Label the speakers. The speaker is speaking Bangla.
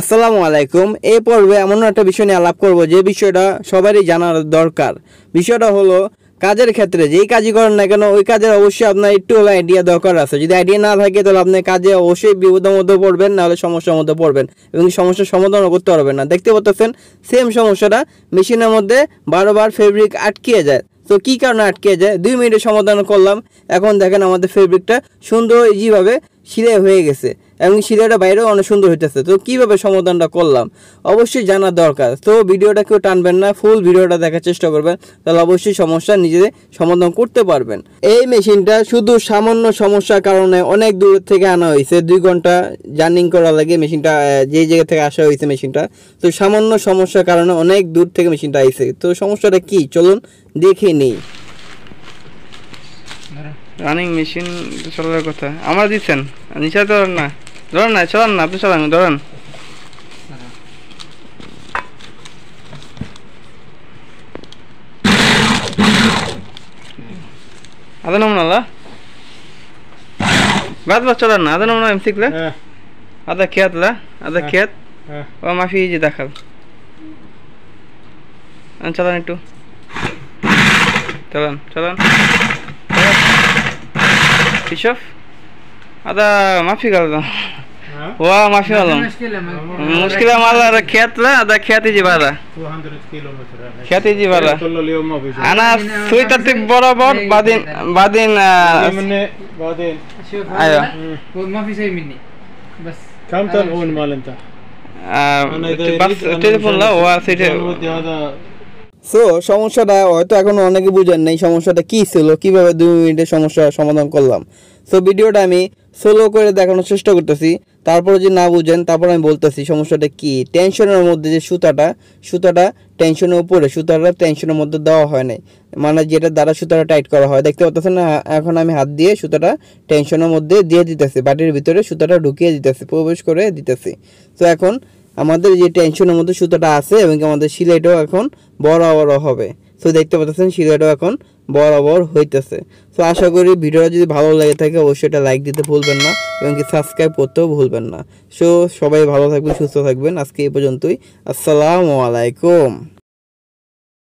Speaker 1: আসসালামু আলাইকুম। এই পর্বে এমন একটা বিষয় নিয়ে আলাপ করব যে বিষয়টা সবারই জানার দরকার। বিষয়টা হলো কাজের ক্ষেত্রে যেই কাজই করেন না কেন ওই কাজের অবশ্যই আপনার একটু হলে আইডিয়া দরকার আছে। যদি আইডিয়া না থাকে তাহলে আপনি কাজে অবশ্যই বিপদের মধ্যে পড়বেন, নাহলে সমস্যার মধ্যে পড়বেন এবং সমস্যার সমাধানও করতে পারবেন না। দেখতে পাচ্ছেন সেম সমস্যাটা মেশিনের মধ্যে বারবার ফেব্রিক আটকিয়ে যায়। তো কী কারণে আটকে যায় 2 মিনিটে সমাধান করলাম। এখন দেখেন আমাদের ফেব্রিকটা সুন্দর ইজিভাবে সিলাই হয়ে গেছে এবং সিলাইটা বাইরেও অনেক সুন্দর হইতেছে। তো কীভাবে সমাধানটা করলাম অবশ্যই জানার দরকার। তো ভিডিওটা কেউ টানবেন না, ফুল ভিডিওটা দেখার চেষ্টা করবেন, তাহলে অবশ্যই সমস্যা নিজেদের সমাধান করতে পারবেন। এই মেশিনটা শুধু সামান্য সমস্যার কারণে অনেক দূর থেকে আনা হয়েছে, 2 ঘন্টা জার্নিং করা লাগে মেশিনটা যেই জায়গা থেকে আসা হয়েছে মেশিনটা। তো সামান্য সমস্যার কারণে অনেক দূর থেকে মেশিনটা আইছে। তো সমস্যাটা কি চলুন দেখে নিই।
Speaker 2: রানিং মেশিন চলার কথা আমার দিচ্ছেন, নিচে ধরেন না, চলান না, আপনি চালান, ধরেন। আদা নমুনা বাদ চলান না, আদা নমুনা এম শিখলে আদা খেত ও মাফি যে দেখাল চালান, একটু চালান Kishof? Ada mafi kaldı. Wah mafi oğlum. Muskile mallar kiyatla, ada kiyati cibara.
Speaker 3: 200 kilometre.
Speaker 2: Kiyati cibara. Ana suy tertip beraber, badin. Badin. Ayo.
Speaker 4: ما في شيء مني بس
Speaker 3: كم تلفون مال انت؟
Speaker 2: بس تلفون لا هو سيتي.
Speaker 1: So সমস্যাটা হয়তো এখনও অনেকে বুঝেন নাই সমস্যাটা কী ছিল, কীভাবে 2 মিনিটে সমস্যার সমাধান করলাম। সো ভিডিওটা আমি সোলো করে দেখানোর চেষ্টা করতেছি, তারপরে যদি না বুঝেন তারপর আমি বলতেছি সমস্যাটা কি। টেনশনের মধ্যে যে সুতাটা টেনশনের উপরে, সুতাটা টেনশনের মধ্যে দেওয়া হয় নাই, মানে যেটা দ্বারা সুতাটা টাইট করা হয়। দেখতে পাচ্ছেন না, এখন আমি হাত দিয়ে সুতাটা টেনশনের মধ্যে দিয়ে দিতেছি, বাটির ভিতরে সুতাটা ঢুকিয়ে দিতেছি, প্রবেশ করে দিতেছি। তো এখন আমাদের যে টেনশনের মধ্যে সুতাটা আছে এবং আমাদের সিলাইটাও এখন বরাবর হবে। তো দেখতে পাচ্ছেন সিলাইটাও এখন বরাবর হইতেছে। তো আশা করি ভিডিওটা যদি ভালো লাগে থাকে অবশ্যই এটা লাইক দিতে ভুলবেন না এবং কি সাবস্ক্রাইব করতেও ভুলবেন না। সো সবাই ভালো থাকবেন, সুস্থ থাকবেন। আজকে এই পর্যন্তই। আসসালামু আলাইকুম।